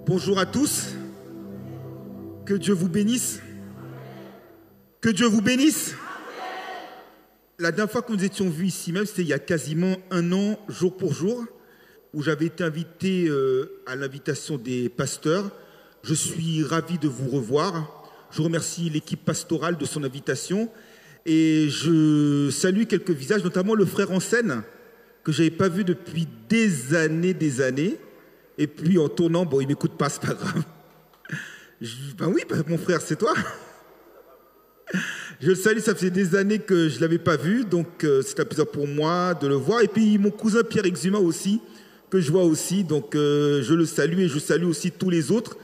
Bonjour à tous. Que Dieu vous bénisse. Que Dieu vous bénisse. La dernière fois que nous étions vus ici même, c'était il y a quasiment un an, jour pour jour, où j'avais été invité à l'invitation des pasteurs. Je suis ravi de vous revoir. Je remercie l'équipe pastorale de son invitation. Et je salue quelques visages, notamment le frère en scène, que je n'avais pas vu depuis des années. Et puis en tournant, bon, il ne m'écoute pas, c'est pas grave. Ben oui, mon frère, c'est toi. Je le salue, ça faisait des années que je ne l'avais pas vu, donc c'est un plaisir pour moi de le voir. Et puis mon cousin Pierre Exuma aussi, que je vois aussi, donc je le salue et je salue aussi tous les autres.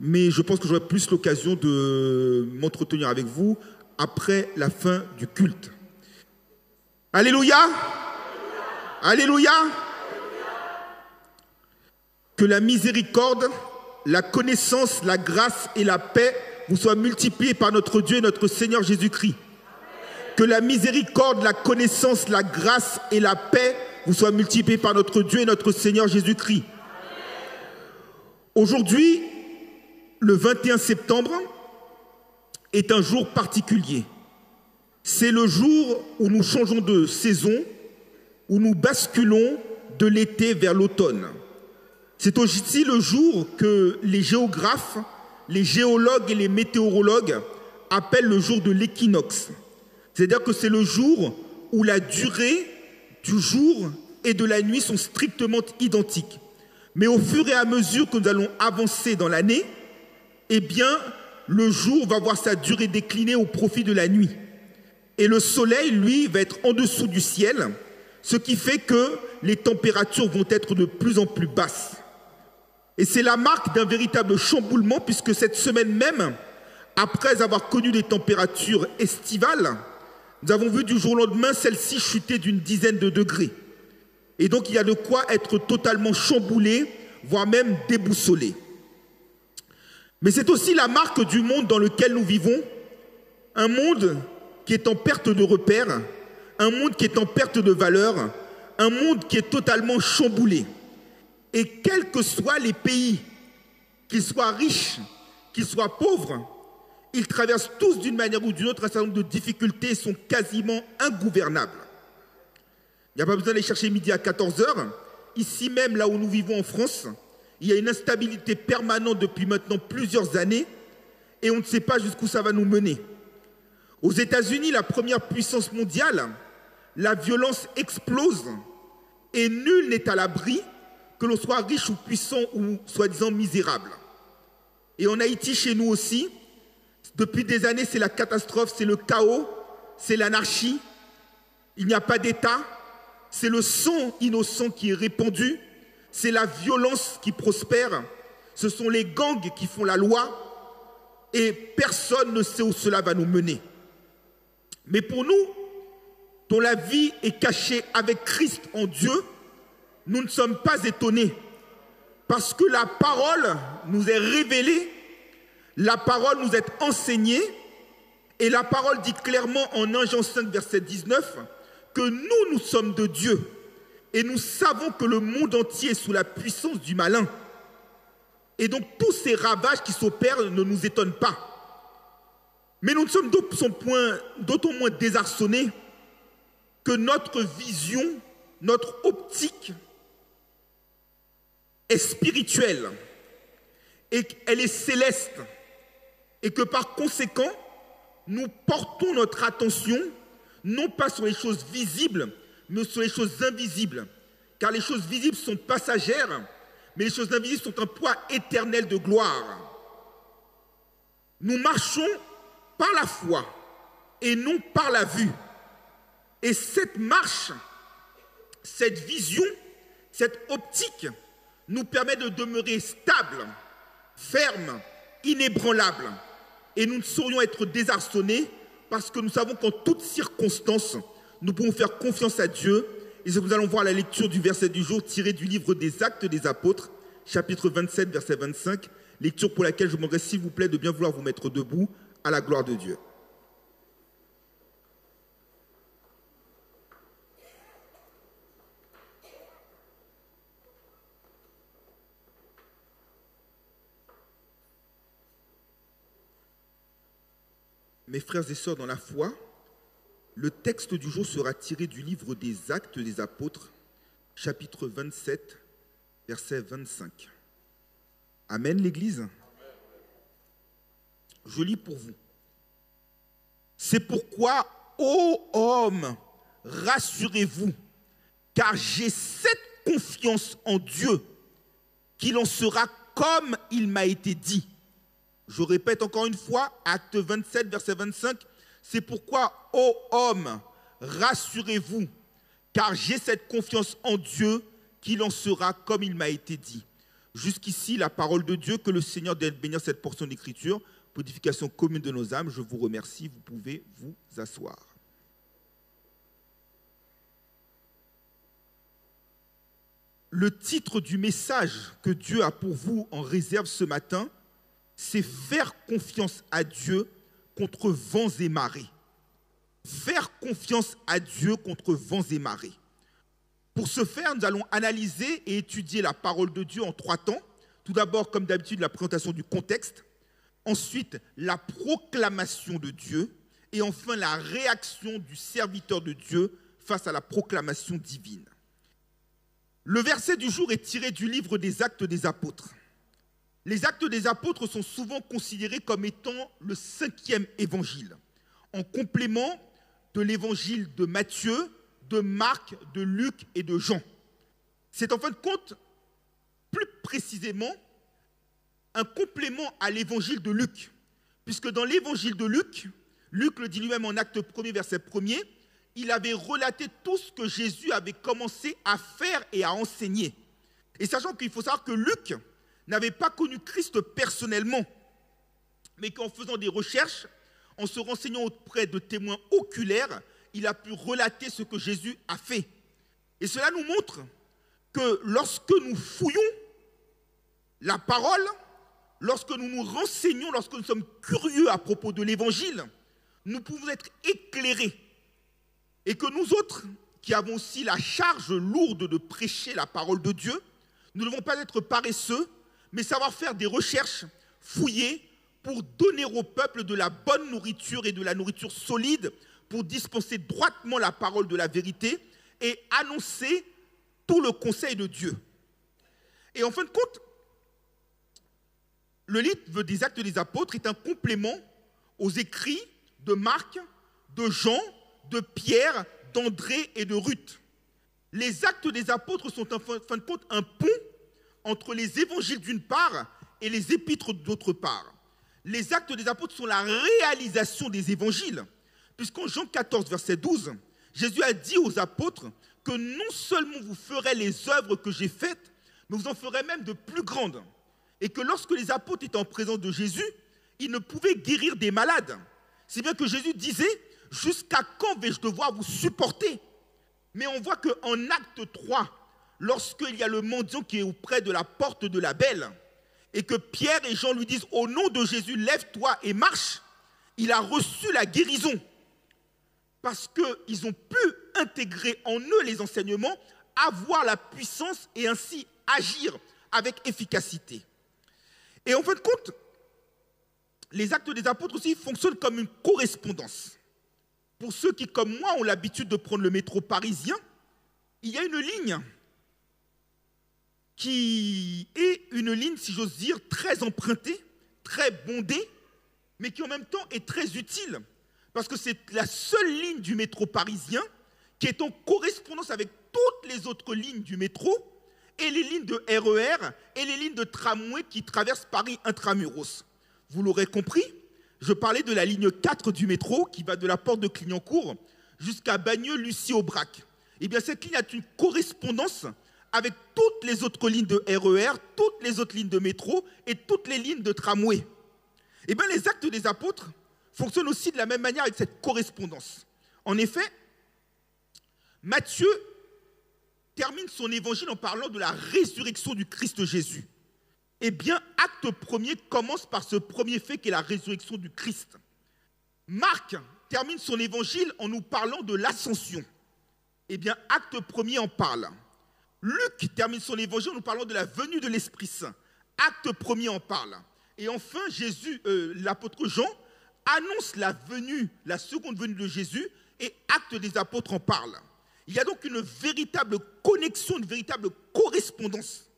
Mais je pense que j'aurai plus l'occasion de m'entretenir avec vous après la fin du culte. Alléluia! Alléluia! Que la miséricorde, la connaissance, la grâce et la paix vous soient multipliées par notre Dieu et notre Seigneur Jésus-Christ. Que la miséricorde, la connaissance, la grâce et la paix vous soient multipliées par notre Dieu et notre Seigneur Jésus-Christ. Aujourd'hui, le 21 septembre, est un jour particulier. C'est le jour où nous changeons de saison, où nous basculons de l'été vers l'automne. C'est aussi le jour que les géographes, les géologues et les météorologues appellent le jour de l'équinoxe. C'est-à-dire que c'est le jour où la durée du jour et de la nuit sont strictement identiques. Mais au fur et à mesure que nous allons avancer dans l'année, eh bien, le jour va voir sa durée décliner au profit de la nuit. Et le soleil, lui, va être en dessous du ciel, ce qui fait que les températures vont être de plus en plus basses. Et c'est la marque d'un véritable chamboulement, puisque cette semaine même, après avoir connu des températures estivales, nous avons vu du jour au lendemain celle-ci chuter d'une dizaine de degrés. Et donc il y a de quoi être totalement chamboulé, voire même déboussolé. Mais c'est aussi la marque du monde dans lequel nous vivons, un monde qui est en perte de repères, un monde qui est en perte de valeur, un monde qui est totalement chamboulé. Et quels que soient les pays, qu'ils soient riches, qu'ils soient pauvres, ils traversent tous d'une manière ou d'une autre un certain nombre de difficultés et sont quasiment ingouvernables. Il n'y a pas besoin d'aller chercher midi à 14h. Ici même, là où nous vivons en France, il y a une instabilité permanente depuis maintenant plusieurs années et on ne sait pas jusqu'où ça va nous mener. Aux États-Unis, la première puissance mondiale, la violence explose et nul n'est à l'abri, que l'on soit riche ou puissant ou soi-disant misérable. Et en Haïti, chez nous aussi, depuis des années, c'est la catastrophe, c'est le chaos, c'est l'anarchie. Il n'y a pas d'État, c'est le sang innocent qui est répandu, c'est la violence qui prospère, ce sont les gangs qui font la loi et personne ne sait où cela va nous mener. Mais pour nous, dont la vie est cachée avec Christ en Dieu, nous ne sommes pas étonnés parce que la parole nous est révélée, la parole nous est enseignée et la parole dit clairement en 1 Jean 5, verset 19 que nous sommes de Dieu et nous savons que le monde entier est sous la puissance du malin. Et donc tous ces ravages qui s'opèrent ne nous étonnent pas. Mais nous sommes d'autant moins désarçonnés que notre vision, notre optique est spirituelle et qu'elle est céleste et que par conséquent, nous portons notre attention non pas sur les choses visibles, mais sur les choses invisibles. Car les choses visibles sont passagères, mais les choses invisibles sont un poids éternel de gloire. Nous marchons par la foi et non par la vue. Et cette marche, cette vision, cette optique nous permet de demeurer stables, fermes, inébranlables. Et nous ne saurions être désarçonnés parce que nous savons qu'en toutes circonstances, nous pouvons faire confiance à Dieu. Et nous allons voir la lecture du verset du jour tiré du livre des Actes des Apôtres, chapitre 27, verset 25, lecture pour laquelle je vous demanderai s'il vous plaît de bien vouloir vous mettre debout à la gloire de Dieu. Mes frères et sœurs dans la foi, le texte du jour sera tiré du livre des Actes des Apôtres, chapitre 27, verset 25. Amen, l'Église. Je lis pour vous. C'est pourquoi, ô hommes, rassurez-vous, car j'ai cette confiance en Dieu qu'il en sera comme il m'a été dit. Je répète encore une fois, acte 27, verset 25, c'est pourquoi, ô hommes, rassurez-vous, car j'ai cette confiance en Dieu qu'il en sera comme il m'a été dit. Jusqu'ici, la parole de Dieu, que le Seigneur doit bénir cette portion d'écriture, pour l'édification commune de nos âmes. Je vous remercie, vous pouvez vous asseoir. Le titre du message que Dieu a pour vous en réserve ce matin, c'est faire confiance à Dieu contre vents et marées. Faire confiance à Dieu contre vents et marées. Pour ce faire, nous allons analyser et étudier la parole de Dieu en 3 temps. Tout d'abord, comme d'habitude, la présentation du contexte. Ensuite, la proclamation de Dieu. Et enfin, la réaction du serviteur de Dieu face à la proclamation divine. Le verset du jour est tiré du livre des Actes des Apôtres. Les Actes des Apôtres sont souvent considérés comme étant le 5e évangile, en complément de l'évangile de Matthieu, de Marc, de Luc et de Jean. C'est en fin de compte, plus précisément, un complément à l'évangile de Luc, puisque dans l'évangile de Luc, Luc le dit lui-même en acte 1er, verset 1er, il avait relaté tout ce que Jésus avait commencé à faire et à enseigner. Et sachant qu'il faut savoir que Luc n'avait pas connu Christ personnellement, mais qu'en faisant des recherches, en se renseignant auprès de témoins oculaires, il a pu relater ce que Jésus a fait. Et cela nous montre que lorsque nous fouillons la parole, lorsque nous nous renseignons, lorsque nous sommes curieux à propos de l'évangile, nous pouvons être éclairés. Et que nous autres, qui avons aussi la charge lourde de prêcher la parole de Dieu, nous ne devons pas être paresseux, mais savoir faire des recherches, fouiller, pour donner au peuple de la bonne nourriture et de la nourriture solide, pour dispenser droitement la parole de la vérité et annoncer tout le conseil de Dieu. Et en fin de compte, le livre des Actes des Apôtres est un complément aux écrits de Marc, de Jean, de Pierre, d'André et de Ruth. Les Actes des Apôtres sont en fin de compte un pont entre les évangiles d'une part et les épîtres d'autre part. Les Actes des Apôtres sont la réalisation des évangiles, puisqu'en Jean 14, verset 12, Jésus a dit aux apôtres que non seulement vous ferez les œuvres que j'ai faites, mais vous en ferez même de plus grandes. Et que lorsque les apôtres étaient en présence de Jésus, ils ne pouvaient guérir des malades. C'est bien que Jésus disait, jusqu'à quand vais-je devoir vous supporter? Mais on voit qu'en acte 3, lorsqu'il y a le mendiant qui est auprès de la porte de la belle, et que Pierre et Jean lui disent, au nom de Jésus, lève-toi et marche, il a reçu la guérison. Parce qu'ils ont pu intégrer en eux les enseignements, avoir la puissance et ainsi agir avec efficacité. Et en fin de compte, les Actes des Apôtres aussi fonctionnent comme une correspondance. Pour ceux qui, comme moi, ont l'habitude de prendre le métro parisien, il y a une ligne qui est une ligne, si j'ose dire, très empruntée, très bondée, mais qui en même temps est très utile, parce que c'est la seule ligne du métro parisien qui est en correspondance avec toutes les autres lignes du métro et les lignes de RER et les lignes de tramway qui traversent Paris intramuros. Vous l'aurez compris, je parlais de la ligne 4 du métro qui va de la porte de Clignancourt jusqu'à Bagneux-Lucie-Aubrac. Eh bien, cette ligne a une correspondance avec toutes les autres lignes de RER, toutes les autres lignes de métro et toutes les lignes de tramway. Eh bien, les Actes des Apôtres fonctionnent aussi de la même manière avec cette correspondance. En effet, Matthieu termine son évangile en parlant de la résurrection du Christ Jésus. Eh bien, acte premier commence par ce premier fait qui est la résurrection du Christ. Marc termine son évangile en nous parlant de l'ascension. Eh bien, acte premier en parle. Luc termine son évangile en nous parlant de la venue de l'Esprit Saint. Acte premier en parle. Et enfin, l'apôtre Jean annonce la venue, la seconde venue de Jésus, et Actes des Apôtres en parle. Il y a donc une véritable connexion, une véritable correspondance.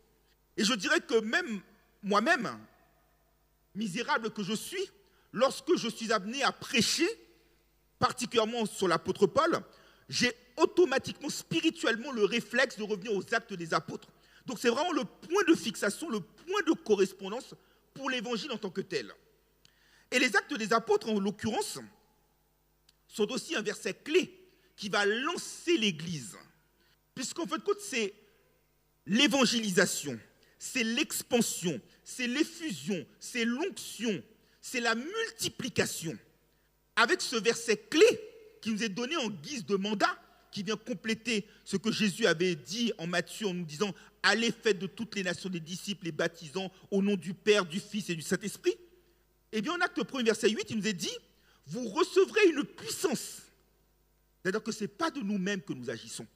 Et je dirais que même moi-même, misérable que je suis, lorsque je suis amené à prêcher, particulièrement sur l'apôtre Paul, j'ai automatiquement, spirituellement, le réflexe de revenir aux Actes des Apôtres. Donc c'est vraiment le point de fixation, le point de correspondance pour l'évangile en tant que tel. Et les Actes des Apôtres, en l'occurrence, sont aussi un verset clé qui va lancer l'Église. Puisqu'en fin de compte, c'est l'évangélisation, c'est l'expansion, c'est l'effusion, c'est l'onction, c'est la multiplication. Avec ce verset clé qui nous est donné en guise de mandat, qui vient compléter ce que Jésus avait dit en Matthieu en nous disant « Allez, faites de toutes les nations des disciples, les baptisant au nom du Père, du Fils et du Saint-Esprit ». Eh bien, en Acte 1, verset 8, il nous est dit « Vous recevrez une puissance ». C'est-à-dire que ce n'est pas de nous-mêmes que nous agissons.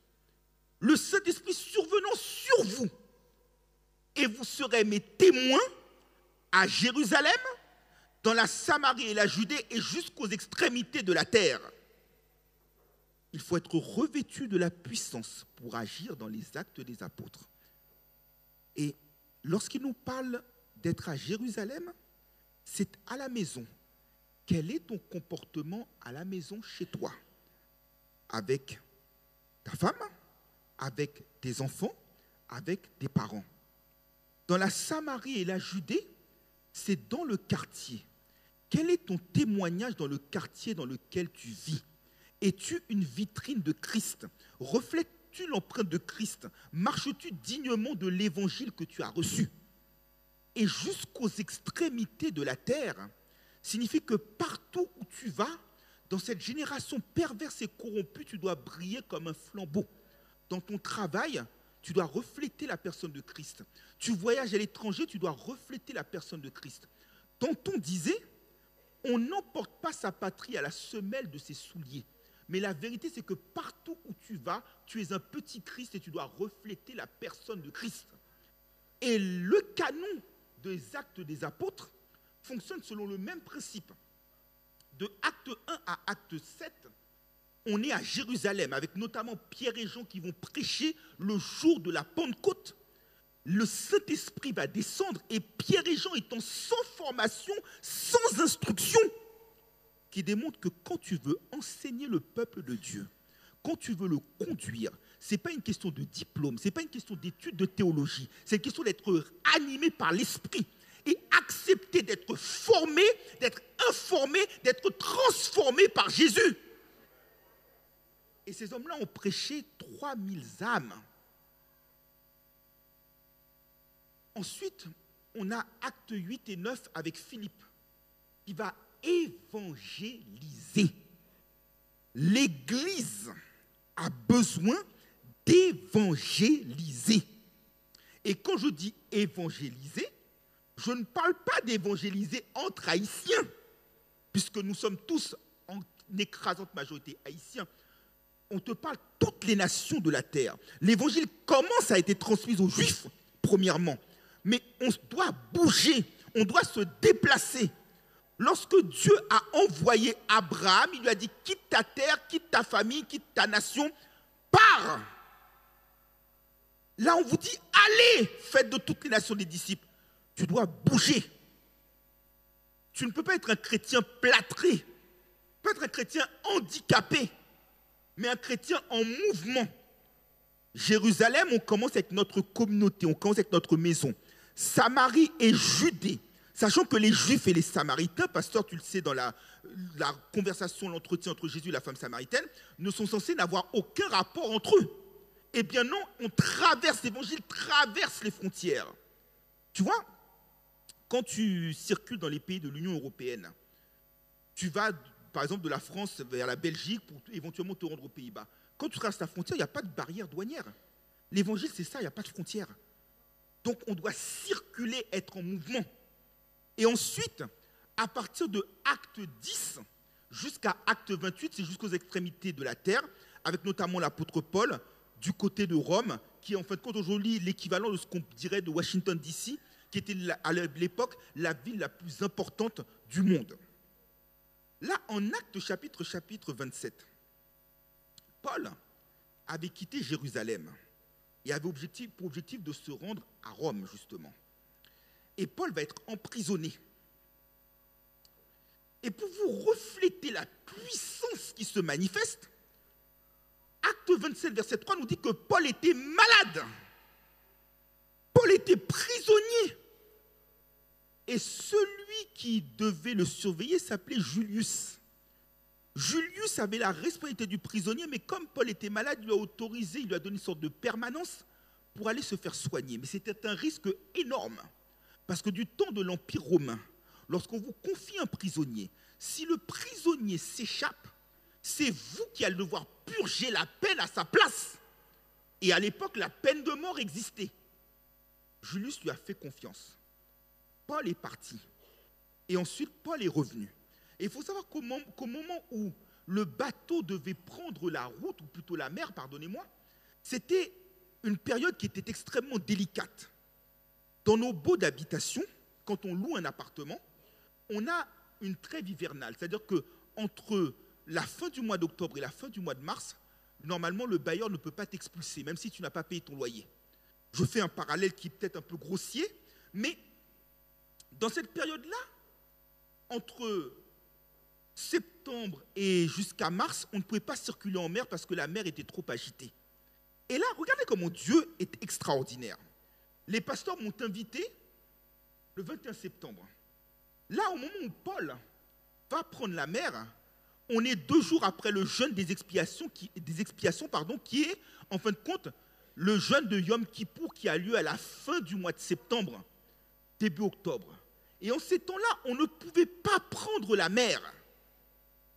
Le Saint-Esprit survenant sur vous, et vous serez mes témoins à Jérusalem, dans la Samarie et la Judée et jusqu'aux extrémités de la terre. Il faut être revêtu de la puissance pour agir dans les Actes des Apôtres. Et lorsqu'il nous parle d'être à Jérusalem, c'est à la maison. Quel est ton comportement à la maison chez toi? Avec ta femme, avec tes enfants, avec tes parents. Dans la Samarie et la Judée, c'est dans le quartier. Quel est ton témoignage dans le quartier dans lequel tu vis? Es-tu une vitrine de Christ? Reflètes-tu l'empreinte de Christ? Marches-tu dignement de l'évangile que tu as reçu? Et jusqu'aux extrémités de la terre signifie que partout où tu vas, dans cette génération perverse et corrompue, tu dois briller comme un flambeau. Dans ton travail, tu dois refléter la personne de Christ. Tu voyages à l'étranger, tu dois refléter la personne de Christ. Danton disait, on n'emporte pas sa patrie à la semelle de ses souliers. Mais la vérité, c'est que partout où tu vas, tu es un petit Christ et tu dois refléter la personne de Christ. Et le canon des Actes des Apôtres fonctionne selon le même principe. De Acte 1 à Acte 7, on est à Jérusalem, avec notamment Pierre et Jean qui vont prêcher le jour de la Pentecôte. Le Saint-Esprit va descendre et Pierre et Jean étant sans formation, sans instruction, qui démontre que quand tu veux enseigner le peuple de Dieu, quand tu veux le conduire, ce n'est pas une question de diplôme, ce n'est pas une question d'études de théologie, c'est une question d'être animé par l'Esprit et accepter d'être formé, d'être informé, d'être transformé par Jésus. Et ces hommes-là ont prêché 3000 âmes. Ensuite, on a Actes 8 et 9 avec Philippe, qui va évangéliser. L'Église a besoin d'évangéliser. Et quand je dis évangéliser, je ne parle pas d'évangéliser entre Haïtiens, puisque nous sommes tous en écrasante majorité haïtiens. On te parle de toutes les nations de la terre. L'évangile commence à être transmis aux Juifs, premièrement. Mais on doit bouger, on doit se déplacer. Lorsque Dieu a envoyé Abraham, il lui a dit « Quitte ta terre, quitte ta famille, quitte ta nation, pars !» Là, on vous dit « Allez, faites de toutes les nations des disciples. » Tu dois bouger. Tu ne peux pas être un chrétien plâtré. Tu peux être un chrétien handicapé, mais un chrétien en mouvement. Jérusalem, on commence avec notre communauté, on commence avec notre maison. Samarie et Judée, sachant que les Juifs et les Samaritains, pasteur, tu le sais dans la conversation, l'entretien entre Jésus et la femme samaritaine, ne sont censés n'avoir aucun rapport entre eux. Eh bien non, on traverse, l'évangile traverse les frontières. Tu vois, quand tu circules dans les pays de l'Union européenne, tu vas, par exemple, de la France vers la Belgique pour éventuellement te rendre aux Pays-Bas. Quand tu traverses la frontière, il n'y a pas de barrière douanière. L'évangile, c'est ça, il n'y a pas de frontière. Donc, on doit circuler, être en mouvement. Et ensuite, à partir de Acte 10 jusqu'à Acte 28, c'est jusqu'aux extrémités de la terre, avec notamment l'apôtre Paul, du côté de Rome, qui est en fin de compte aujourd'hui l'équivalent de ce qu'on dirait de Washington DC, qui était à l'époque la ville la plus importante du monde. Là, en Actes chapitre 27, Paul avait quitté Jérusalem et avait pour objectif de se rendre à Rome, justement. Et Paul va être emprisonné. Et pour vous refléter la puissance qui se manifeste, Acte 27, verset 3 nous dit que Paul était malade. Paul était prisonnier. Et celui qui devait le surveiller s'appelait Julius. Julius avait la responsabilité du prisonnier, mais comme Paul était malade, il lui a autorisé, il lui a donné une sorte de permanence pour aller se faire soigner. Mais c'était un risque énorme. Parce que du temps de l'Empire romain, lorsqu'on vous confie un prisonnier, si le prisonnier s'échappe, c'est vous qui allez devoir purger la peine à sa place. Et à l'époque, la peine de mort existait. Julius lui a fait confiance. Paul est parti. Et ensuite, Paul est revenu. Et il faut savoir qu'au moment où le bateau devait prendre la route, ou plutôt la mer, pardonnez-moi, c'était une période qui était extrêmement délicate. Dans nos baux d'habitation, quand on loue un appartement, on a une trêve hivernale. C'est-à-dire qu'entre la fin du mois d'octobre et la fin du mois de mars, normalement, le bailleur ne peut pas t'expulser, même si tu n'as pas payé ton loyer. Je fais un parallèle qui est peut-être un peu grossier, mais dans cette période-là, entre septembre et jusqu'à mars, on ne pouvait pas circuler en mer parce que la mer était trop agitée. Et là, regardez comment Dieu est extraordinaire. Les pasteurs m'ont invité le 21 septembre. Là, au moment où Paul va prendre la mer, on est 2 jours après le jeûne des expiations, qui est, en fin de compte, le jeûne de Yom Kippour qui a lieu à la fin du mois de septembre, début octobre. Et en ces temps-là, on ne pouvait pas prendre la mer.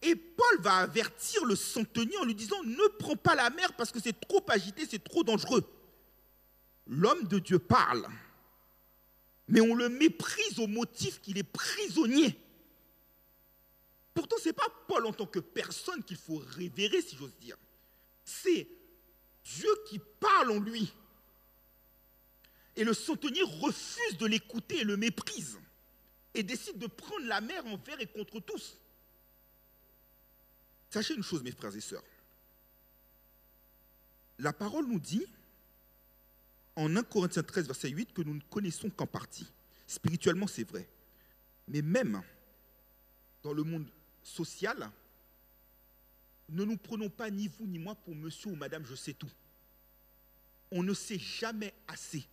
Et Paul va avertir le centenier en lui disant « Ne prends pas la mer parce que c'est trop agité, c'est trop dangereux. » L'homme de Dieu parle, mais on le méprise au motif qu'il est prisonnier. Pourtant, ce n'est pas Paul en tant que personne qu'il faut révérer, si j'ose dire. C'est Dieu qui parle en lui. Et le centenier refuse de l'écouter et le méprise. Et décide de prendre la mer envers et contre tous. Sachez une chose, mes frères et sœurs. La parole nous dit, en 1 Corinthiens 13, verset 8, que nous ne connaissons qu'en partie. Spirituellement, c'est vrai. Mais même dans le monde social, ne nous prenons pas ni vous ni moi pour monsieur ou madame je sais tout. On ne sait jamais assez.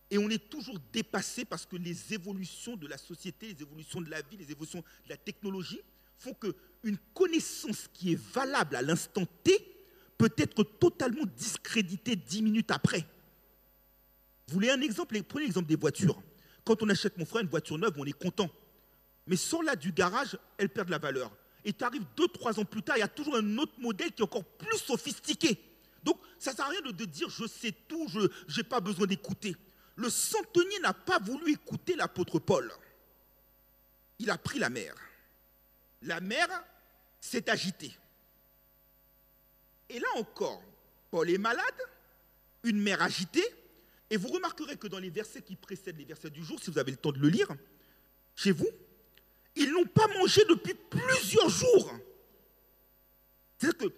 Et on est toujours dépassé parce que les évolutions de la société, les évolutions de la vie, les évolutions de la technologie font qu'une connaissance qui est valable à l'instant T peut être totalement discréditée 10 minutes après. Vous voulez un exemple? Prenez l'exemple des voitures. Quand on achète, mon frère, une voiture neuve, on est content. Mais sors-la du garage, elle perd de la valeur. Et tu arrives 2-3 ans plus tard, il y a toujours un autre modèle qui est encore plus sophistiqué. Donc, ça ne sert à rien de dire je sais tout, je n'ai pas besoin d'écouter. Le centenier n'a pas voulu écouter l'apôtre Paul. Il a pris la mer. La mer s'est agitée. Et là encore, Paul est malade, une mer agitée, et vous remarquerez que dans les versets qui précèdent les versets du jour, si vous avez le temps de le lire, chez vous, ils n'ont pas mangé depuis plusieurs jours. C'est-à-dire que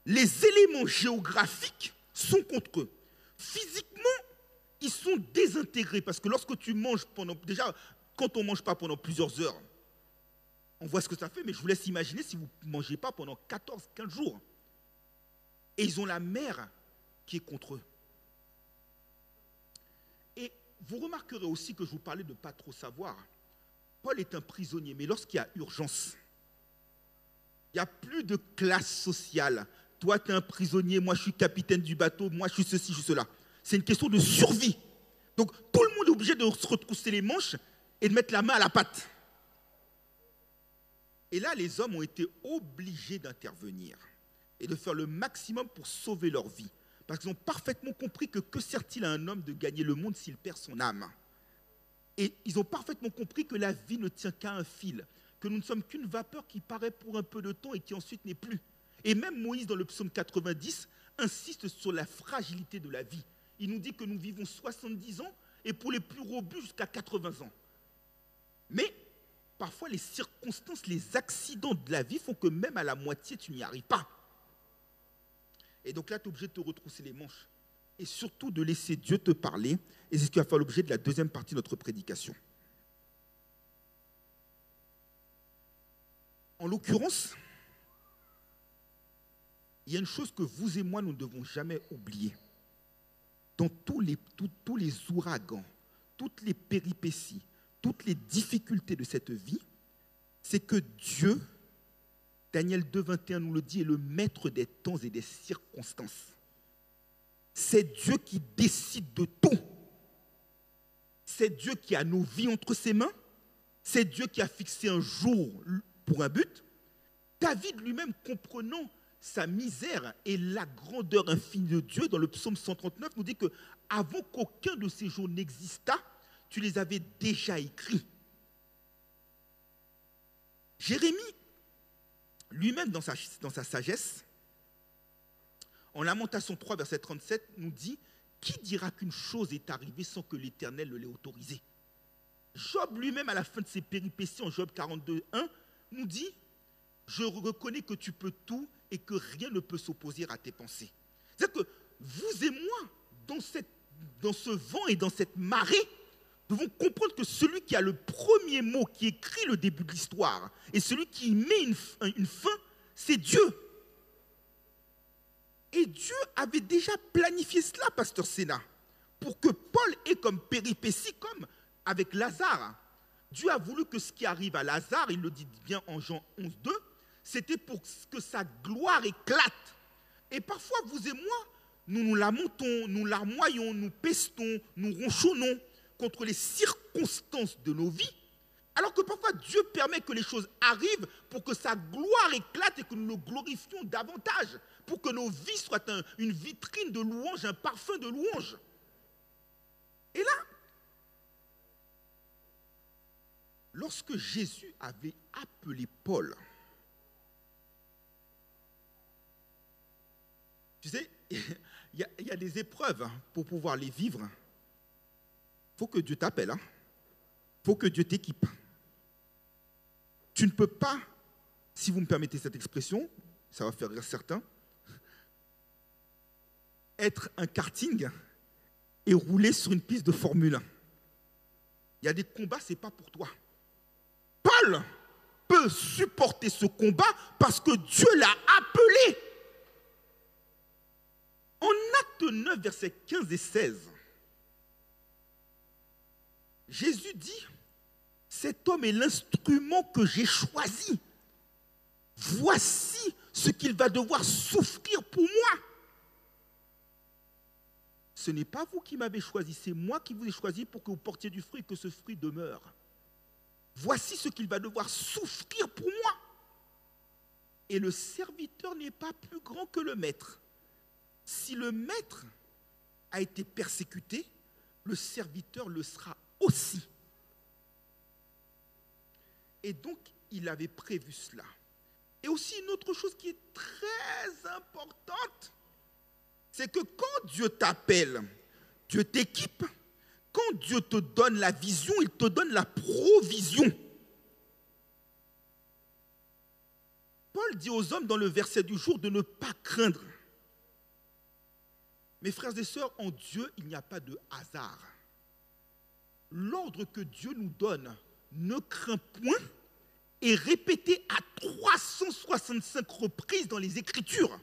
les éléments géographiques sont contre eux. Physiquement, ils sont désintégrés parce que lorsque tu manges pendant... Déjà, quand on ne mange pas pendant plusieurs heures, on voit ce que ça fait, mais je vous laisse imaginer si vous ne mangez pas pendant 14-15 jours. Et ils ont la mer qui est contre eux. Et vous remarquerez aussi que je vous parlais de ne pas trop savoir. Paul est un prisonnier, mais lorsqu'il y a urgence, il n'y a plus de classe sociale. Toi, tu es un prisonnier, moi, je suis capitaine du bateau, moi, je suis ceci, je suis cela. C'est une question de survie. Donc, tout le monde est obligé de se retrousser les manches et de mettre la main à la pâte. Et là, les hommes ont été obligés d'intervenir et de faire le maximum pour sauver leur vie. Parce qu'ils ont parfaitement compris que sert-il à un homme de gagner le monde s'il perd son âme? Et ils ont parfaitement compris que la vie ne tient qu'à un fil, que nous ne sommes qu'une vapeur qui paraît pour un peu de temps et qui ensuite n'est plus. Et même Moïse, dans le psaume 90, insiste sur la fragilité de la vie. Il nous dit que nous vivons 70 ans et pour les plus robustes jusqu'à 80 ans. Mais parfois les circonstances, les accidents de la vie font que même à la moitié, tu n'y arrives pas. Et donc là, tu es obligé de te retrousser les manches. Et surtout de laisser Dieu te parler. Et c'est ce qui va faire l'objet de la deuxième partie de notre prédication. En l'occurrence, il y a une chose que vous et moi, nous ne devons jamais oublier. Dans tous les ouragans, toutes les péripéties, toutes les difficultés de cette vie, c'est que Dieu, Daniel 2, 21 nous le dit, est le maître des temps et des circonstances. C'est Dieu qui décide de tout. C'est Dieu qui a nos vies entre ses mains. C'est Dieu qui a fixé un jour pour un but. David lui-même, comprenant sa misère et la grandeur infinie de Dieu, dans le psaume 139, nous dit que avant qu'aucun de ces jours n'existât, tu les avais déjà écrits. Jérémie, lui-même dans sa sagesse, en Lamentation 3, verset 37, nous dit « Qui dira qu'une chose est arrivée sans que l'Éternel ne l'ait autorisée ?» Job lui-même, à la fin de ses péripéties, en Job 42, 1, nous dit « Je reconnais que tu peux tout et que rien ne peut s'opposer à tes pensées. » C'est-à-dire que vous et moi, dans ce vent et dans cette marée, devons comprendre que celui qui a le premier mot, qui écrit le début de l'histoire, et celui qui y met une fin, c'est Dieu. Et Dieu avait déjà planifié cela, pasteur Sénat, pour que Paul ait comme péripétie, comme avec Lazare. Dieu a voulu que ce qui arrive à Lazare, il le dit bien en Jean 11, 2, c'était pour que sa gloire éclate. Et parfois, vous et moi, nous lamentons, nous larmoyons, nous pestons, nous ronchonnons contre les circonstances de nos vies, alors que parfois Dieu permet que les choses arrivent pour que sa gloire éclate et que nous le glorifions davantage, pour que nos vies soient une vitrine de louange, un parfum de louange. Et là, lorsque Jésus avait appelé Paul, tu sais, il y a des épreuves pour pouvoir les vivre. Il faut que Dieu t'appelle, il faut que Dieu t'équipe. Tu ne peux pas, si vous me permettez cette expression, ça va faire rire certains, être un karting et rouler sur une piste de Formule 1. Il y a des combats, ce n'est pas pour toi. Paul peut supporter ce combat parce que Dieu l'a appelé. En Acte 9, versets 15 et 16, Jésus dit, cet homme est l'instrument que j'ai choisi. Voici ce qu'il va devoir souffrir pour moi. Ce n'est pas vous qui m'avez choisi, c'est moi qui vous ai choisi pour que vous portiez du fruit et que ce fruit demeure. Voici ce qu'il va devoir souffrir pour moi. Et le serviteur n'est pas plus grand que le maître. Si le maître a été persécuté, le serviteur le sera aussi. Et donc, il avait prévu cela. Et aussi une autre chose qui est très importante, c'est que quand Dieu t'appelle, Dieu t'équipe. Quand Dieu te donne la vision, il te donne la provision. Paul dit aux hommes dans le verset du jour de ne pas craindre. Mes frères et sœurs, en Dieu, il n'y a pas de hasard. L'ordre que Dieu nous donne, ne crains point, est répété à 365 reprises dans les Écritures.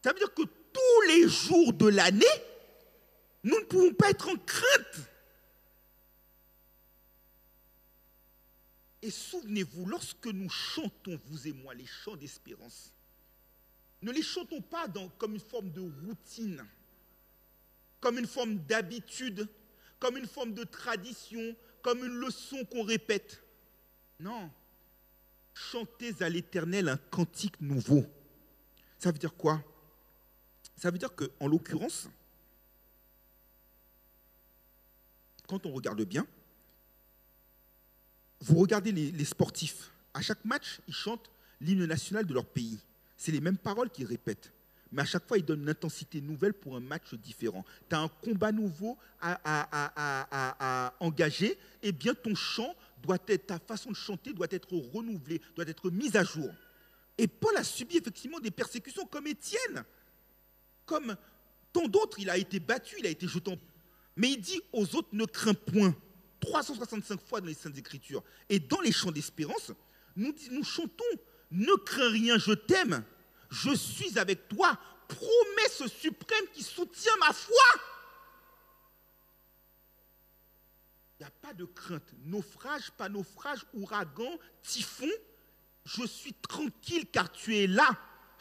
Ça veut dire que tous les jours de l'année, nous ne pouvons pas être en crainte. Et souvenez-vous, lorsque nous chantons, vous et moi, les chants d'espérance, ne les chantons pas comme une forme de routine, comme une forme d'habitude, comme une forme de tradition, comme une leçon qu'on répète. Non. Chantez à l'Éternel un cantique nouveau. Ça veut dire quoi? Ça veut dire qu'en l'occurrence, quand on regarde bien, vous regardez les sportifs. À chaque match, ils chantent l'hymne national de leur pays. C'est les mêmes paroles qu'ils répètent. Mais à chaque fois, ils donnent une intensité nouvelle pour un match différent. Tu as un combat nouveau à engager, et bien ton chant ta façon de chanter doit être renouvelée, doit être mise à jour. Et Paul a subi effectivement des persécutions comme Étienne, comme tant d'autres. Il a été battu, il a été jeté en... Mais il dit aux autres, ne crains point. 365 fois dans les Saintes Écritures. Et dans les chants d'espérance, nous chantons, ne crains rien, je t'aime, je suis avec toi, promesse suprême qui soutient ma foi. Il n'y a pas de crainte. Naufrage, pas naufrage, ouragan, typhon. Je suis tranquille car tu es là.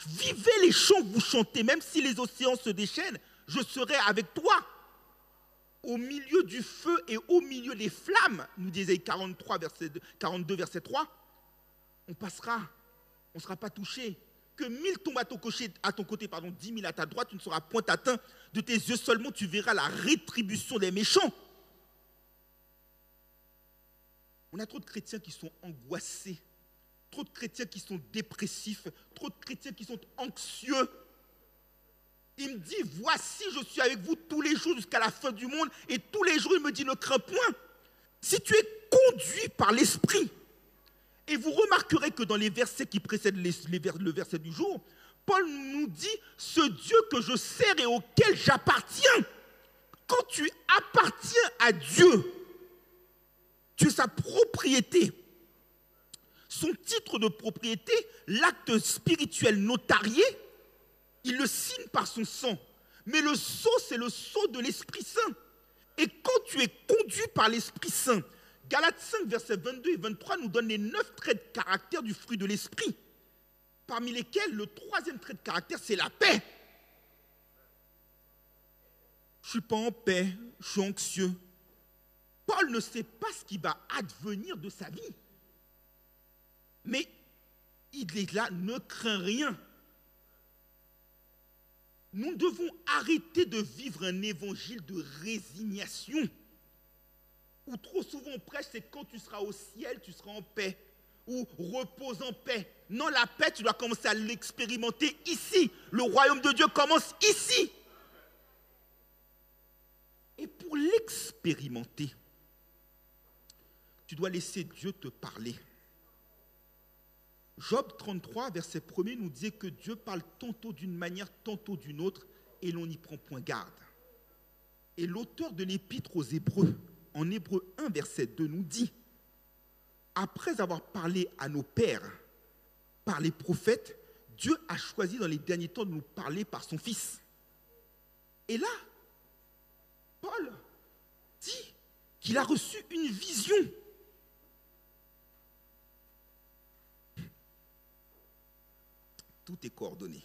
Vivez les chants que vous chantez, même si les océans se déchaînent, je serai avec toi. Au milieu du feu et au milieu des flammes, nous disait 42, verset 3, on passera, on ne sera pas touché. Que 1000 tombent à ton côté, 10 000 à ta droite, tu ne seras point atteint. De tes yeux seulement, tu verras la rétribution des méchants. On a trop de chrétiens qui sont angoissés, trop de chrétiens qui sont dépressifs, trop de chrétiens qui sont anxieux. Il me dit, voici, je suis avec vous tous les jours jusqu'à la fin du monde. Et tous les jours, il me dit, ne crains point. Si tu es conduit par l'Esprit, et vous remarquerez que dans les versets qui précèdent le verset du jour, Paul nous dit, ce Dieu que je sers et auquel j'appartiens. Quand tu appartiens à Dieu, tu es sa propriété. Son titre de propriété, l'acte spirituel notarié, il le signe par son sang. Mais le sceau, c'est le sceau de l'Esprit Saint. Et quand tu es conduit par l'Esprit Saint, Galates 5, versets 22 et 23 nous donne les 9 traits de caractère du fruit de l'Esprit. Parmi lesquels, le 3e trait de caractère, c'est la paix. Je ne suis pas en paix, je suis anxieux. Paul ne sait pas ce qui va advenir de sa vie. Mais il est là, ne crains rien. Nous devons arrêter de vivre un évangile de résignation. Où trop souvent on prêche, c'est quand tu seras au ciel, tu seras en paix. Ou repose en paix. Non, la paix, tu dois commencer à l'expérimenter ici. Le royaume de Dieu commence ici. Et pour l'expérimenter, tu dois laisser Dieu te parler. Job 33, verset 1er, nous disait que Dieu parle tantôt d'une manière, tantôt d'une autre, et l'on n'y prend point garde. Et l'auteur de l'épître aux Hébreux, en Hébreux 1, verset 2, nous dit, après avoir parlé à nos pères par les prophètes, Dieu a choisi dans les derniers temps de nous parler par son Fils. Et là, Paul dit qu'il a reçu une vision. Tout est coordonné.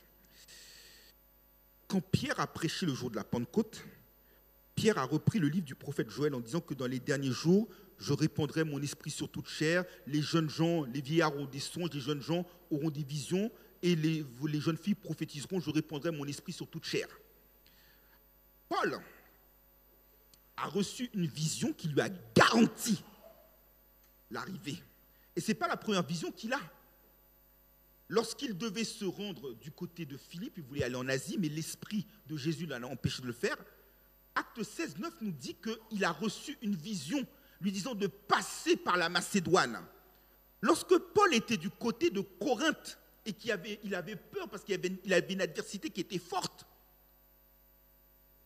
Quand Pierre a prêché le jour de la Pentecôte, Pierre a repris le livre du prophète Joël en disant que dans les derniers jours, je répandrai mon esprit sur toute chair, les jeunes gens, les vieillards auront des songes, les jeunes gens auront des visions, et les jeunes filles prophétiseront, je répandrai mon esprit sur toute chair. Paul a reçu une vision qui lui a garanti l'arrivée. Et ce n'est pas la première vision qu'il a. Lorsqu'il devait se rendre du côté de Philippe, il voulait aller en Asie, mais l'esprit de Jésus l'a empêché de le faire. Acte 16, 9 nous dit qu'il a reçu une vision lui disant de passer par la Macédoine. Lorsque Paul était du côté de Corinthe et qu'il avait peur parce qu'il avait une adversité qui était forte,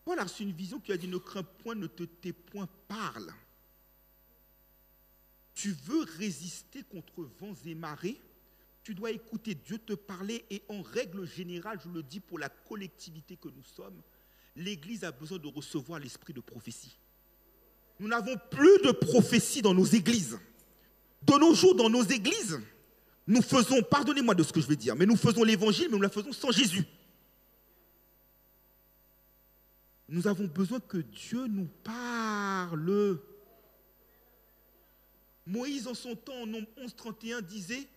Paul a reçu une vision qui a dit « Ne crains point, ne te tais point, parle. » Tu veux résister contre vents et marées, tu dois écouter Dieu te parler et en règle générale, je le dis pour la collectivité que nous sommes, l'Église a besoin de recevoir l'esprit de prophétie. Nous n'avons plus de prophétie dans nos églises. De nos jours, dans nos églises, nous faisons, pardonnez-moi de ce que je vais dire, mais nous faisons l'évangile, mais nous la faisons sans Jésus. Nous avons besoin que Dieu nous parle. Moïse, en son temps, en Nombre 11:31, disait,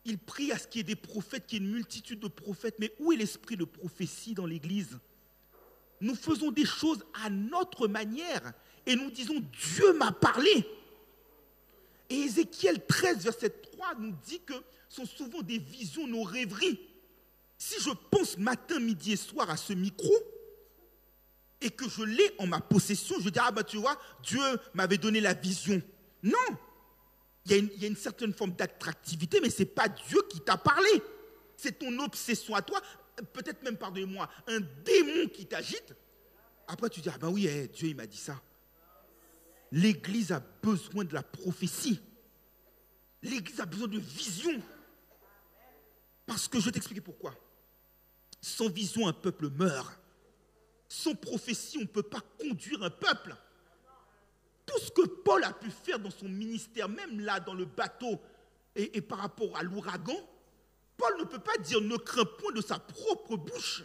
il prie à ce qu'il y ait des prophètes, qu'il y ait une multitude de prophètes, mais où est l'esprit de prophétie dans l'Église? Nous faisons des choses à notre manière et nous disons « Dieu m'a parlé ». Et Ézéchiel 13, verset 3 nous dit que ce sont souvent des visions, nos rêveries. Si je pense matin, midi et soir à ce micro et que je l'ai en ma possession, je dis « Ah ben tu vois, Dieu m'avait donné la vision ». Non, il y a une certaine forme d'attractivité, mais ce n'est pas Dieu qui t'a parlé. C'est ton obsession à toi, peut-être même, pardonnez-moi, un démon qui t'agite. Après, tu dis, ah ben oui, Dieu, il m'a dit ça. L'Église a besoin de la prophétie. L'Église a besoin de vision. Parce que je vais t'expliquer pourquoi. Sans vision, un peuple meurt. Sans prophétie, on ne peut pas conduire un peuple. Tout ce que Paul a pu faire dans son ministère, même là dans le bateau et par rapport à l'ouragan, Paul ne peut pas dire ne crains point de sa propre bouche.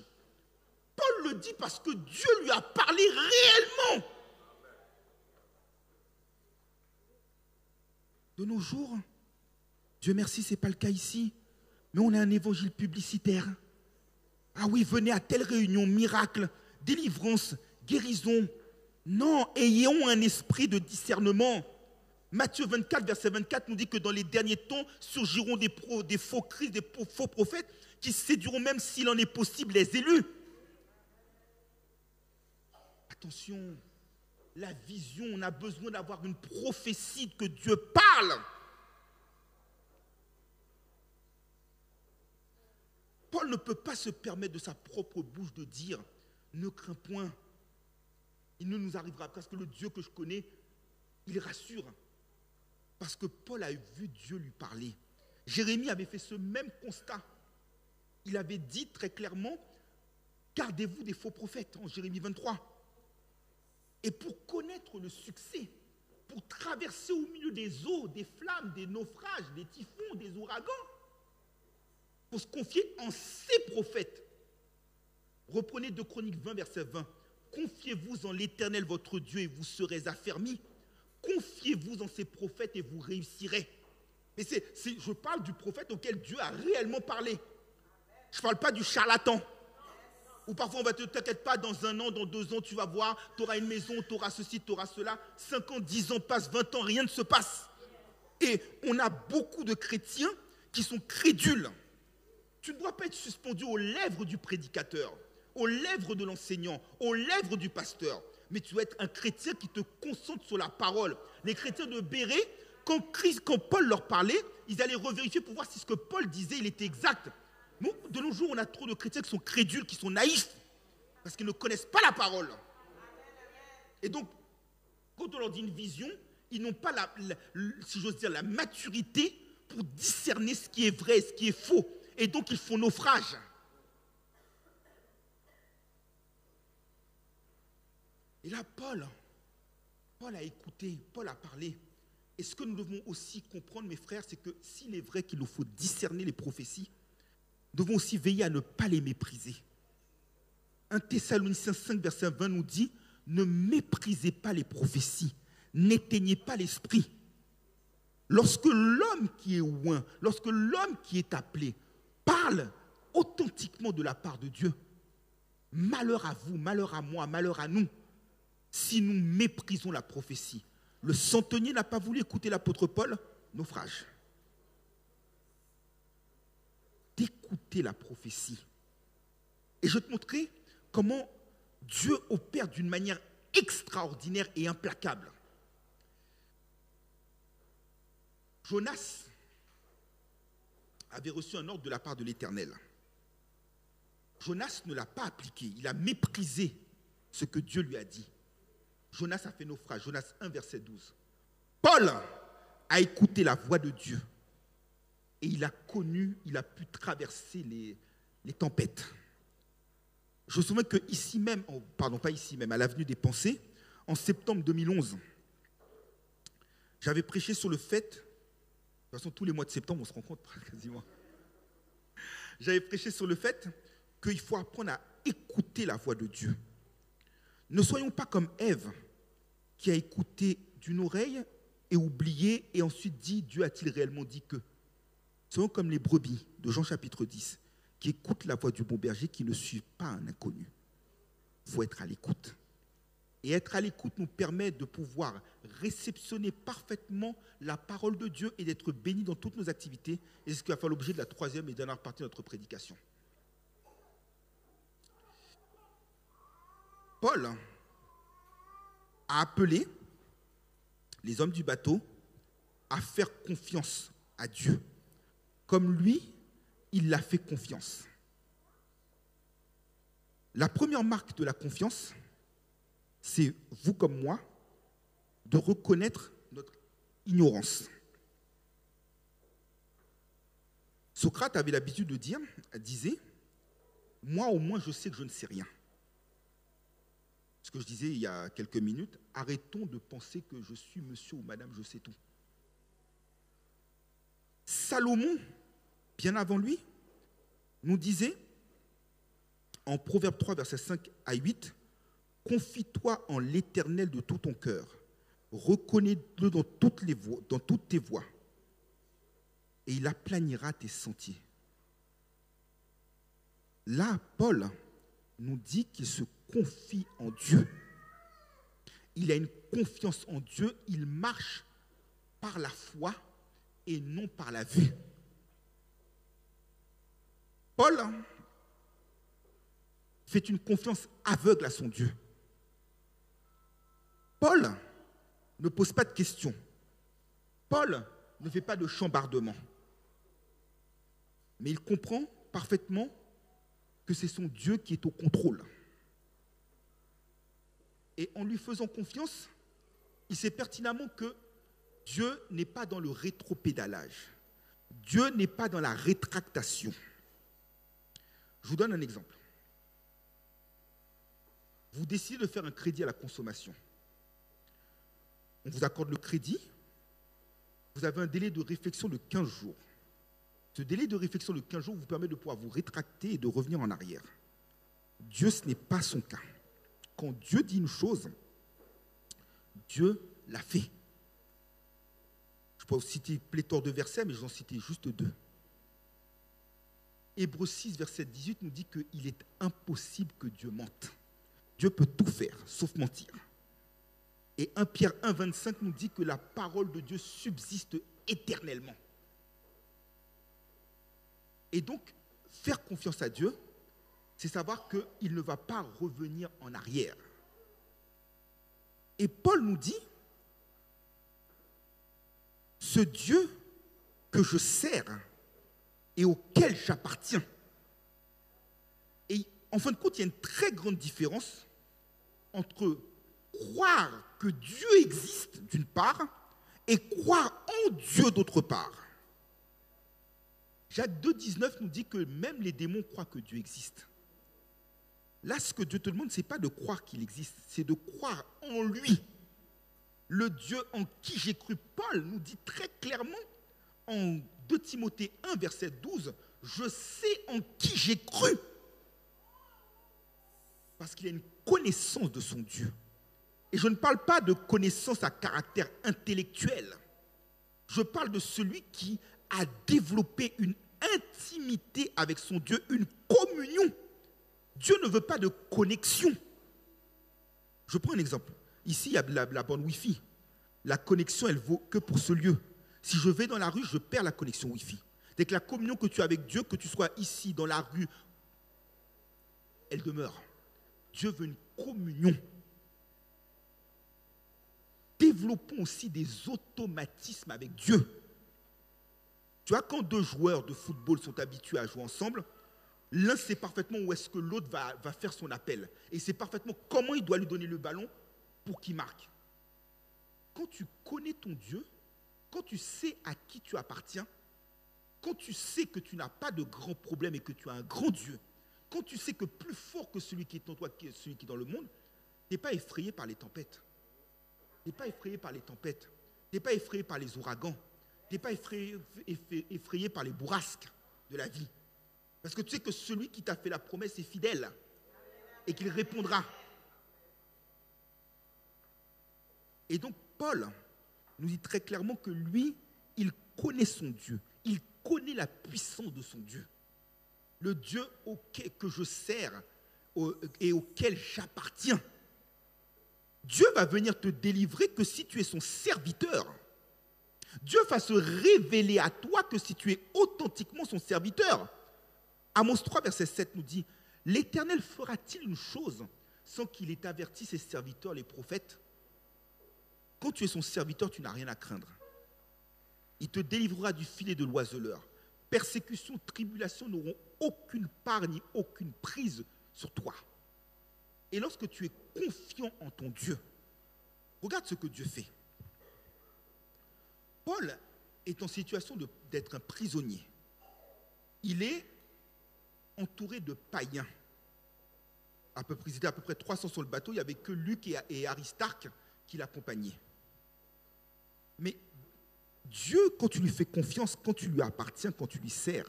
Paul le dit parce que Dieu lui a parlé réellement. De nos jours, Dieu merci, ce n'est pas le cas ici, mais on a un évangile publicitaire. Ah oui, venez à telle réunion, miracle, délivrance, guérison. Non, ayons un esprit de discernement. Matthieu 24, verset 24 nous dit que dans les derniers temps surgiront des faux Christ, des faux prophètes qui séduiront même, s'il en est possible, les élus. Attention, la vision, on a besoin d'avoir une prophétie que Dieu parle. Paul ne peut pas se permettre de sa propre bouche de dire « Ne crains point ». Il ne nous arrivera pas, parce que le Dieu que je connais, il rassure. Parce que Paul a vu Dieu lui parler. Jérémie avait fait ce même constat. Il avait dit très clairement, gardez-vous des faux prophètes, en Jérémie 23. Et pour connaître le succès, pour traverser au milieu des eaux, des flammes, des naufrages, des typhons, des ouragans, pour se confier en ces prophètes. Reprenez 2 Chroniques 20, verset 20. Confiez-vous en l'Éternel votre Dieu et vous serez affermis. Confiez-vous en ces prophètes et vous réussirez. Mais je parle du prophète auquel Dieu a réellement parlé. Je ne parle pas du charlatan. Ou parfois on va te t'inquiète pas, dans 1 an, dans 2 ans, tu vas voir, tu auras une maison, tu auras ceci, tu auras cela. 5 ans, 10 ans passent, 20 ans, rien ne se passe. Et on a beaucoup de chrétiens qui sont crédules. Tu ne dois pas être suspendu aux lèvres du prédicateur, aux lèvres de l'enseignant, aux lèvres du pasteur. Mais tu dois être un chrétien qui te concentre sur la parole. Les chrétiens de Béret, quand Paul leur parlait, ils allaient revérifier pour voir si ce que Paul disait, il était exact. Nous, de nos jours, on a trop de chrétiens qui sont crédules, qui sont naïfs, parce qu'ils ne connaissent pas la parole. Et donc, quand on leur dit une vision, ils n'ont pas, si j'ose dire, la maturité pour discerner ce qui est vrai et ce qui est faux. Et donc, ils font naufrage. Et là, Paul a écouté, Paul a parlé. Et ce que nous devons aussi comprendre, mes frères, c'est que s'il est vrai qu'il nous faut discerner les prophéties, nous devons aussi veiller à ne pas les mépriser. 1 Thessaloniciens 5, verset 20 nous dit « Ne méprisez pas les prophéties, n'éteignez pas l'esprit. Lorsque l'homme qui est oint, lorsque l'homme qui est appelé parle authentiquement de la part de Dieu, malheur à vous, malheur à moi, malheur à nous, si nous méprisons la prophétie. » Le centenier n'a pas voulu écouter l'apôtre Paul, naufrage. D'écouter la prophétie. Et je vais te montrer comment Dieu opère d'une manière extraordinaire et implacable. Jonas avait reçu un ordre de la part de l'Éternel. Jonas ne l'a pas appliqué, il a méprisé ce que Dieu lui a dit. Jonas a fait naufrage, Jonas 1, verset 12. Paul a écouté la voix de Dieu et il a pu traverser les tempêtes. Je me souviens que ici même, pas ici même, à l'Avenue des Pensées, en septembre 2011, j'avais prêché sur le fait, de toute façon tous les mois de septembre on se rencontre quasiment, j'avais prêché sur le fait qu'il faut apprendre à écouter la voix de Dieu. Ne soyons pas comme Ève qui a écouté d'une oreille et oublié et ensuite dit Dieu a-t-il réellement dit que. Soyons comme les brebis de Jean chapitre 10 qui écoutent la voix du bon berger qui ne suit pas un inconnu. Il faut être à l'écoute. Et être à l'écoute nous permet de pouvoir réceptionner parfaitement la parole de Dieu et d'être bénis dans toutes nos activités. Et c'est ce qui va faire l'objet de la 3e et dernière partie de notre prédication. Paul a appelé les hommes du bateau à faire confiance à Dieu, comme lui, il l'a fait confiance. La première marque de la confiance, c'est vous comme moi, de reconnaître notre ignorance. Socrate avait l'habitude de dire, disait, moi au moins je sais que je ne sais rien. Ce que je disais il y a quelques minutes, arrêtons de penser que je suis monsieur ou madame, je sais tout. Salomon, bien avant lui, nous disait, en Proverbe 3, versets 5 à 8, « Confie-toi en l'Éternel de tout ton cœur, reconnais-le dans toutes tes voies, et il aplanira tes sentiers. » Là, Paul nous dit qu'il se confie en Dieu. Il a une confiance en Dieu, il marche par la foi et non par la vue. Paul fait une confiance aveugle à son Dieu. Paul ne pose pas de questions. Paul ne fait pas de chambardement. Mais il comprend parfaitement que c'est son Dieu qui est au contrôle. Et en lui faisant confiance, il sait pertinemment que Dieu n'est pas dans le rétropédalage. Dieu n'est pas dans la rétractation. Je vous donne un exemple. Vous décidez de faire un crédit à la consommation. On vous accorde le crédit. Vous avez un délai de réflexion de 15 jours. Ce délai de réflexion de 15 jours vous permet de pouvoir vous rétracter et de revenir en arrière. Dieu, ce n'est pas son cas. Quand Dieu dit une chose, Dieu l'a fait. Je peux vous citer pléthore de versets, mais je vais en citer juste 2. Hébreux 6, verset 18 nous dit qu'il est impossible que Dieu mente. Dieu peut tout faire, sauf mentir. Et 1 Pierre 1, 25 nous dit que la parole de Dieu subsiste éternellement. Et donc, faire confiance à Dieu, c'est savoir qu'il ne va pas revenir en arrière. Et Paul nous dit, ce Dieu que je sers et auquel j'appartiens. Et en fin de compte, il y a une très grande différence entre croire que Dieu existe d'une part et croire en Dieu d'autre part. Jacques 2, 19 nous dit que même les démons croient que Dieu existe. Là, ce que Dieu te demande, ce n'est pas de croire qu'il existe, c'est de croire en lui. Le Dieu en qui j'ai cru. Paul nous dit très clairement en 2 Timothée 1, verset 12, « Je sais en qui j'ai cru. » Parce qu'il a une connaissance de son Dieu. Et je ne parle pas de connaissance à caractère intellectuel. Je parle de celui qui a développé une intimité avec son Dieu, une communion. Dieu ne veut pas de connexion. Je prends un exemple. Ici, il y a la bande Wi-Fi. La connexion, elle vaut que pour ce lieu. Si je vais dans la rue, je perds la connexion Wi-Fi. Dès que la communion que tu as avec Dieu, que tu sois ici, dans la rue, elle demeure. Dieu veut une communion. Développons aussi des automatismes avec Dieu. Tu vois, quand 2 joueurs de football sont habitués à jouer ensemble, l'un sait parfaitement où est-ce que l'autre va faire son appel. Et sait parfaitement comment il doit lui donner le ballon pour qu'il marque. Quand tu connais ton Dieu, quand tu sais à qui tu appartiens, quand tu sais que tu n'as pas de grands problèmes et que tu as un grand Dieu, quand tu sais que plus fort que celui qui est en toi, que celui qui est dans le monde, tu n'es pas effrayé par les tempêtes. Tu n'es pas effrayé par les tempêtes. Tu n'es pas effrayé par les ouragans. Tu n'es pas effrayé par les bourrasques de la vie. Parce que tu sais que celui qui t'a fait la promesse est fidèle et qu'il répondra. Et donc Paul nous dit très clairement que lui, il connaît son Dieu. Il connaît la puissance de son Dieu. Le Dieu que je sers et auquel j'appartiens. Dieu va venir te délivrer que si tu es son serviteur. Dieu va se révéler à toi que si tu es authentiquement son serviteur. Amos 3, verset 7 nous dit, « L'Éternel fera-t-il une chose sans qu'il ait averti ses serviteurs, les prophètes ?» Quand tu es son serviteur, tu n'as rien à craindre. Il te délivrera du filet de l'oiseleur. Persécution, tribulation n'auront aucune part ni aucune prise sur toi. Et lorsque tu es confiant en ton Dieu, regarde ce que Dieu fait. Paul est en situation d'être un prisonnier. Il est entouré de païens. Ils étaient à peu près 300 sur le bateau. Il n'y avait que Luc et Aristarque qui l'accompagnaient. Mais Dieu, quand tu lui fais confiance, quand tu lui appartiens, quand tu lui sers,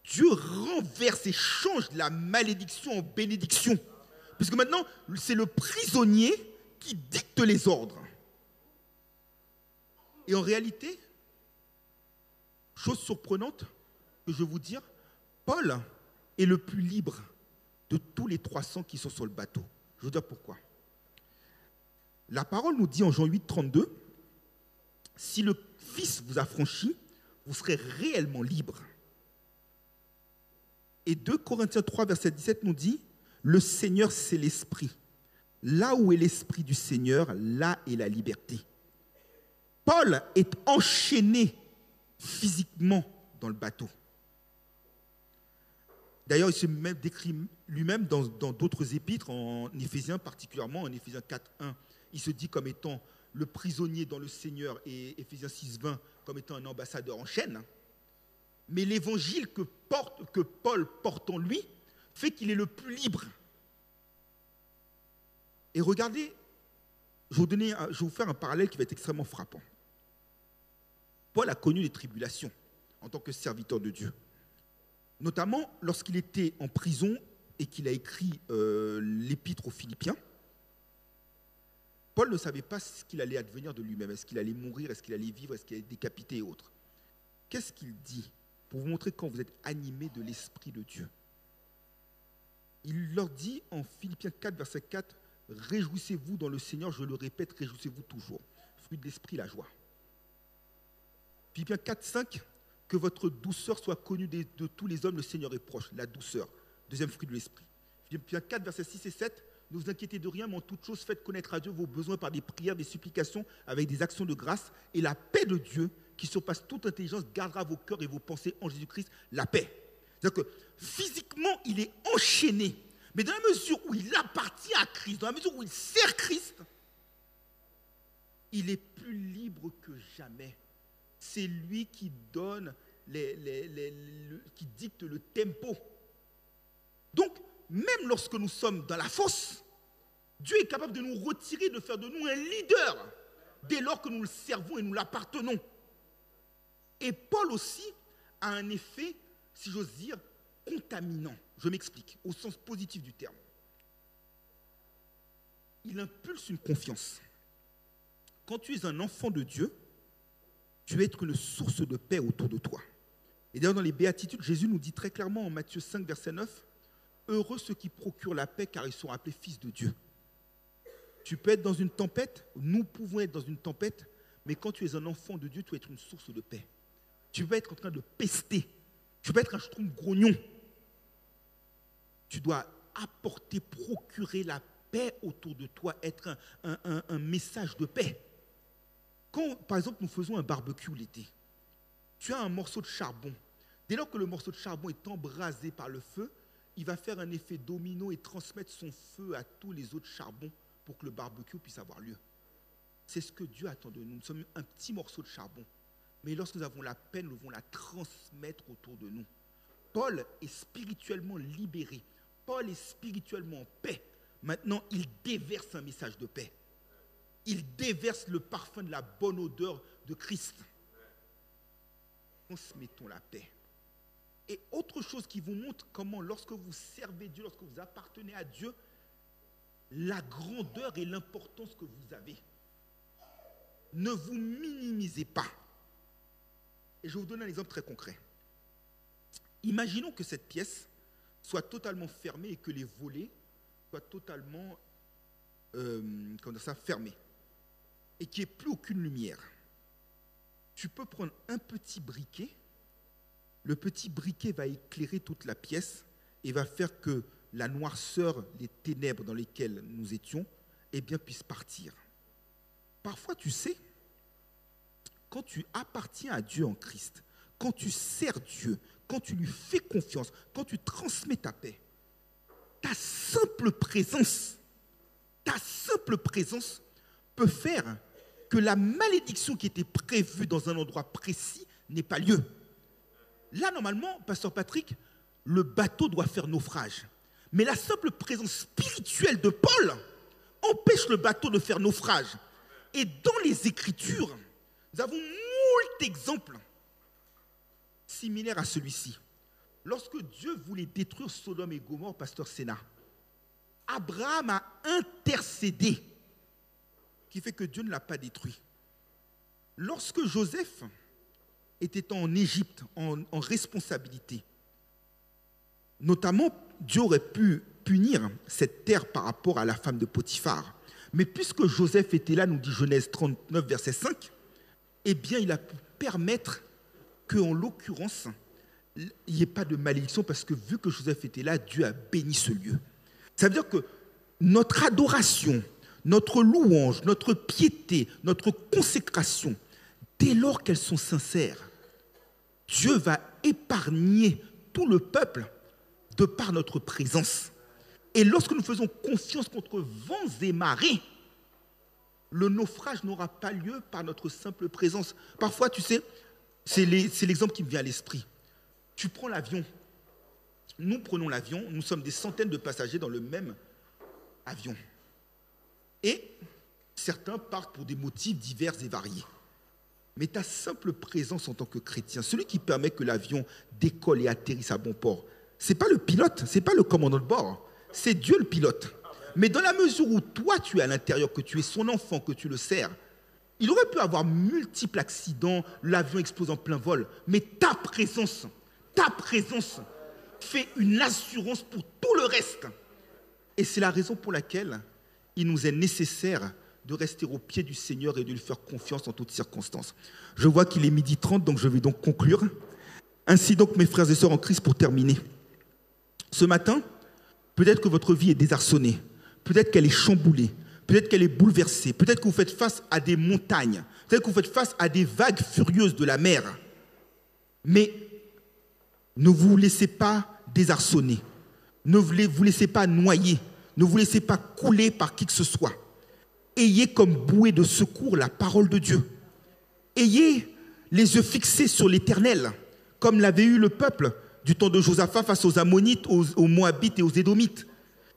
Dieu renverse et change la malédiction en bénédiction. Parce que maintenant, c'est le prisonnier qui dicte les ordres. Et en réalité, chose surprenante que je vais vous dire, Paul est le plus libre de tous les 300 qui sont sur le bateau. Je vais vous dire pourquoi. La parole nous dit en Jean 8, 32, « Si le Fils vous a franchi, vous serez réellement libre. » Et 2 Corinthiens 3, verset 17 nous dit, « Le Seigneur, c'est l'Esprit. Là où est l'Esprit du Seigneur, là est la liberté. » Paul est enchaîné physiquement dans le bateau. D'ailleurs, il se décrit lui-même dans d'autres épîtres, en Éphésiens particulièrement, en Éphésiens 4, 1, il se dit comme étant le prisonnier dans le Seigneur, et Éphésiens 6, 20 comme étant un ambassadeur en chaîne. Mais l'évangile que Paul porte en lui fait qu'il est le plus libre. Et regardez, je vais vous faire un parallèle qui va être extrêmement frappant. Paul a connu les tribulations en tant que serviteur de Dieu. Notamment lorsqu'il était en prison et qu'il a écrit l'épître aux Philippiens. Paul ne savait pas ce qu'il allait advenir de lui-même. Est-ce qu'il allait mourir, est-ce qu'il allait vivre, est-ce qu'il allait être décapité et autres. Qu'est-ce qu'il dit pour vous montrer quand vous êtes animé de l'Esprit de Dieu? Il leur dit en Philippiens 4, verset 4, « Réjouissez-vous dans le Seigneur, je le répète, réjouissez-vous toujours. » Fruit de l'Esprit, la joie. Philippiens 4, 5, « Que votre douceur soit connue de tous les hommes, le Seigneur est proche. » La douceur, deuxième fruit de l'Esprit. Philippiens 4, versets 6 et 7, « Ne vous inquiétez de rien, mais en toute chose, faites connaître à Dieu vos besoins par des prières, des supplications, avec des actions de grâce, et la paix de Dieu, qui surpasse toute intelligence, gardera vos cœurs et vos pensées en Jésus-Christ, la paix. » C'est-à-dire que physiquement, il est enchaîné, mais dans la mesure où il appartient à Christ, dans la mesure où il sert Christ, il est plus libre que jamais. C'est lui qui donne, qui dicte le tempo. Donc, même lorsque nous sommes dans la fosse, Dieu est capable de nous retirer, de faire de nous un leader, dès lors que nous le servons et nous l'appartenons. Et Paul aussi a un effet, si j'ose dire, contaminant. Je m'explique, au sens positif du terme. Il impulse une confiance. Quand tu es un enfant de Dieu, tu vas être une source de paix autour de toi. Et d'ailleurs, dans les Béatitudes, Jésus nous dit très clairement en Matthieu 5, verset 9, « Heureux ceux qui procurent la paix, car ils sont appelés fils de Dieu. » Tu peux être dans une tempête, nous pouvons être dans une tempête, mais quand tu es un enfant de Dieu, tu vas être une source de paix. Tu vas être en train de pester. Tu vas être un schtroumpf grognon. Tu dois apporter, procurer la paix autour de toi, être un message de paix. Quand, par exemple, nous faisons un barbecue l'été, tu as un morceau de charbon. Dès lors que le morceau de charbon est embrasé par le feu, il va faire un effet domino et transmettre son feu à tous les autres charbons pour que le barbecue puisse avoir lieu. C'est ce que Dieu attend de nous. Nous sommes un petit morceau de charbon. Mais lorsque nous avons la paix, nous devons la transmettre autour de nous. Paul est spirituellement libéré. Paul est spirituellement en paix. Maintenant, il déverse un message de paix. Il déverse le parfum de la bonne odeur de Christ. Transmettons la paix. Et autre chose qui vous montre comment, lorsque vous servez Dieu, lorsque vous appartenez à Dieu, la grandeur et l'importance que vous avez. Ne vous minimisez pas. Et je vais vous donner un exemple très concret. Imaginons que cette pièce soit totalement fermée et que les volets soient totalement fermés et qu'il n'y ait plus aucune lumière. Tu peux prendre un petit briquet. Le petit briquet va éclairer toute la pièce et va faire que la noirceur, les ténèbres dans lesquelles nous étions, puissent partir. Parfois, tu sais, quand tu appartiens à Dieu en Christ, quand tu sers Dieu, quand tu lui fais confiance, quand tu transmets ta paix, ta simple présence peut faire que la malédiction qui était prévue dans un endroit précis n'ait pas lieu. Là, normalement, Pasteur Patrick, le bateau doit faire naufrage. Mais la simple présence spirituelle de Paul empêche le bateau de faire naufrage. Et dans les Écritures, nous avons moult exemples similaires à celui-ci. Lorsque Dieu voulait détruire Sodome et Gomorrhe, Pasteur Sénat, Abraham a intercédé, qui fait que Dieu ne l'a pas détruit. Lorsque Joseph était en Égypte, en responsabilité, notamment, Dieu aurait pu punir cette terre par rapport à la femme de Potiphar. Mais puisque Joseph était là, nous dit Genèse 39, verset 5, eh bien, il a pu permettre qu'en l'occurrence, il n'y ait pas de malédiction, parce que vu que Joseph était là, Dieu a béni ce lieu. Ça veut dire que notre adoration, notre louange, notre piété, notre consécration, dès lors qu'elles sont sincères, Dieu va épargner tout le peuple de par notre présence. Et lorsque nous faisons confiance contre vents et marées, le naufrage n'aura pas lieu par notre simple présence. Parfois, tu sais, c'est l'exemple qui me vient à l'esprit. Tu prends l'avion. Nous prenons l'avion, nous sommes des centaines de passagers dans le même avion. Et certains partent pour des motifs divers et variés. Mais ta simple présence en tant que chrétien, celui qui permet que l'avion décolle et atterrisse à bon port, ce n'est pas le pilote, ce n'est pas le commandant de bord, c'est Dieu le pilote. Mais dans la mesure où toi tu es à l'intérieur, que tu es son enfant, que tu le sers, il aurait pu avoir multiples accidents, l'avion explose en plein vol, mais ta présence fait une assurance pour tout le reste. Et c'est la raison pour laquelle il nous est nécessaire de rester au pied du Seigneur et de lui faire confiance en toutes circonstances. Je vois qu'il est 12h30, donc je vais donc conclure. Ainsi donc, mes frères et sœurs en Christ, pour terminer. Ce matin, peut-être que votre vie est désarçonnée, peut-être qu'elle est chamboulée, peut-être qu'elle est bouleversée, peut-être que vous faites face à des montagnes, peut-être que vous faites face à des vagues furieuses de la mer. Mais ne vous laissez pas désarçonner, ne vous laissez pas noyer, ne vous laissez pas couler par qui que ce soit. Ayez comme bouée de secours la parole de Dieu. Ayez les yeux fixés sur l'Éternel, comme l'avait eu le peuple du temps de Josaphat face aux Ammonites, aux Moabites et aux Édomites,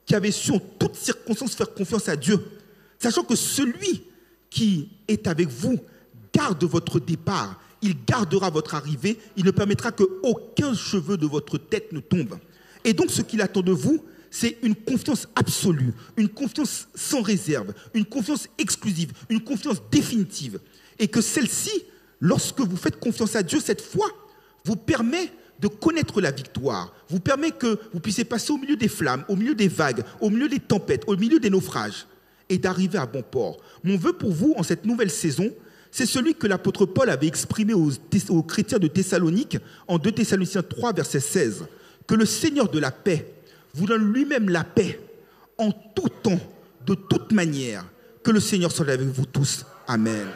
qui avaient su en toutes circonstances faire confiance à Dieu, sachant que celui qui est avec vous garde votre départ, il gardera votre arrivée, il ne permettra qu'aucun cheveu de votre tête ne tombe. Et donc ce qu'il attend de vous, c'est une confiance absolue, une confiance sans réserve, une confiance exclusive, une confiance définitive. Et que celle-ci, lorsque vous faites confiance à Dieu, cette foi vous permet de connaître la victoire, vous permet que vous puissiez passer au milieu des flammes, au milieu des vagues, au milieu des tempêtes, au milieu des naufrages, et d'arriver à bon port. Mon vœu pour vous, en cette nouvelle saison, c'est celui que l'apôtre Paul avait exprimé aux chrétiens de Thessalonique, en 2 Thessaloniciens 3, verset 16, que le Seigneur de la paix vous donne lui-même la paix en tout temps, de toute manière. Que le Seigneur soit avec vous tous. Amen.